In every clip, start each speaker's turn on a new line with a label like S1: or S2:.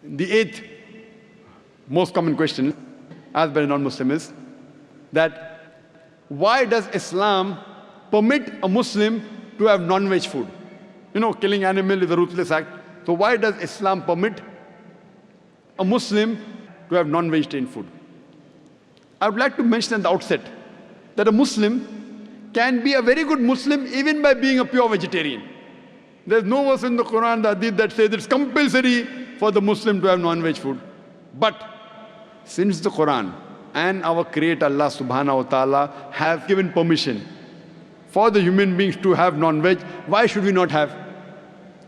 S1: The eighth most common question asked by a non-Muslim is that why does Islam permit a Muslim to have non-veg food? You know, killing animal is a ruthless act. So why does Islam permit a Muslim to have non-vegetarian food? I would like to mention at the outset that a Muslim can be a very good Muslim even by being a pure vegetarian. There's no verse in the Quran, the Hadith that says it's compulsory for the Muslim to have non-veg food. But since the Quran and our Creator Allah subhanahu wa ta'ala have given permission for the human beings to have non-veg, why should we not have?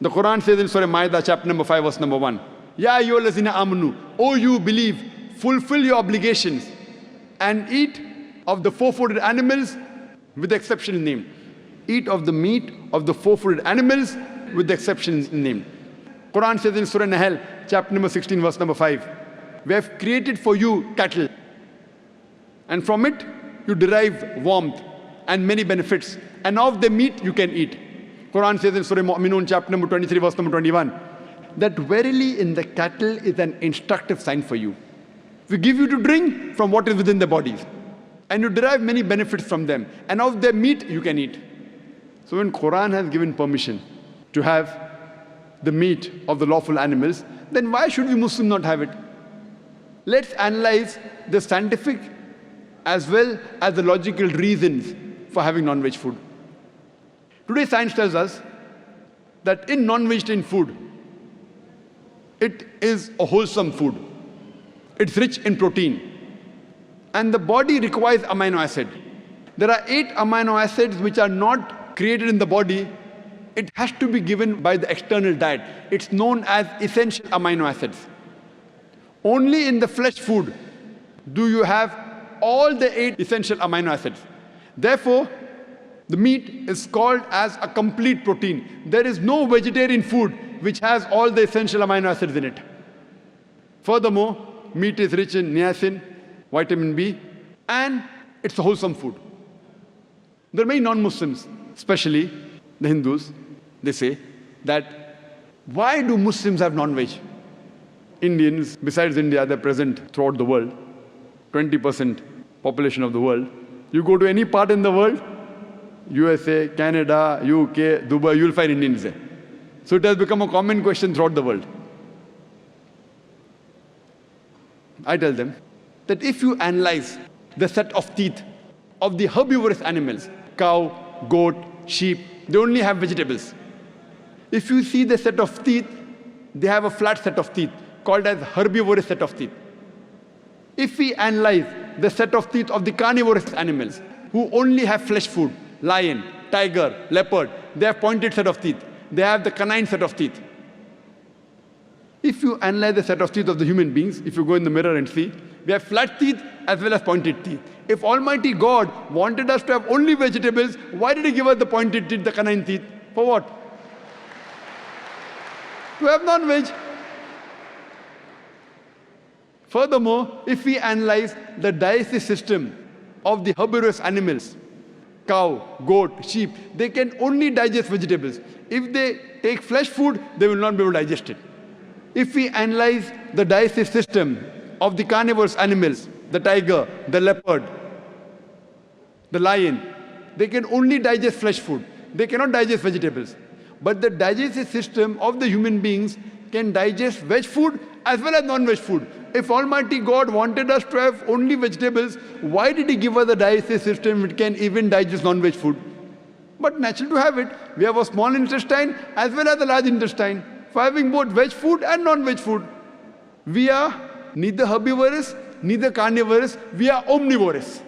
S1: The Quran says in Surah Ma'idah, chapter number 5, verse number 1, Ya ayyuhallazina amanu, O you believe, fulfill your obligations and eat of the four-footed animals with the exception named. Eat of the meat of the four-footed animals with the exceptions named. Quran says in Surah Nahl, chapter number 16, verse number 5, we have created for you cattle, and from it you derive warmth and many benefits, and of the meat you can eat. Quran says in Surah Mu'minun, chapter number 23, verse number 21, that verily in the cattle is an instructive sign for you. We give you to drink from what is within the bodies, and you derive many benefits from them, and of their meat you can eat. So when Quran has given permission to have the meat of the lawful animals, then why should we Muslims not have it? Let's analyze the scientific as well as the logical reasons for having non-veg food. Today science tells us that in non-vegetarian food, it is a wholesome food. It's rich in protein. And the body requires amino acid. There are 8 amino acids which are not created in the body. It has to be given by the external diet. It's known as essential amino acids. Only in the flesh food do you have all the 8 essential amino acids. Therefore, the meat is called as a complete protein. There is no vegetarian food which has all the essential amino acids in it. Furthermore, meat is rich in niacin, vitamin B, and it's a wholesome food. There are many non-Muslims, especially the Hindus, they say that why do Muslims have non-veg? Indians, besides India, they're present throughout the world, 20% population of the world. You go to any part in the world, USA, Canada, UK, Dubai, you'll find Indians there. So it has become a common question throughout the world. I tell them that if you analyze the set of teeth of the herbivorous animals, cow, goat, sheep, they only have vegetables. If you see the set of teeth, they have a flat set of teeth called as herbivorous set of teeth. If we analyze the set of teeth of the carnivorous animals who only have flesh food, lion, tiger, leopard, they have pointed set of teeth. They have the canine set of teeth. If you analyze the set of teeth of the human beings, if you go in the mirror and see, we have flat teeth as well as pointed teeth. If Almighty God wanted us to have only vegetables, why did He give us the pointed teeth, the canine teeth? For what? To have non-veg. Furthermore, if we analyze the digestive system of the herbivorous animals, cow, goat, sheep, they can only digest vegetables. If they take flesh food, they will not be able to digest it. If we analyze the digestive system of the carnivorous animals, the tiger, the leopard, the lion, they can only digest flesh food. They cannot digest vegetables. But the digestive system of the human beings can digest veg food as well as non-veg food. If Almighty God wanted us to have only vegetables, why did He give us a digestive system which can even digest non-veg food? But natural to have it. We have a small intestine as well as a large intestine for having both veg food and non-veg food. We are neither herbivorous, neither carnivorous, we are omnivorous.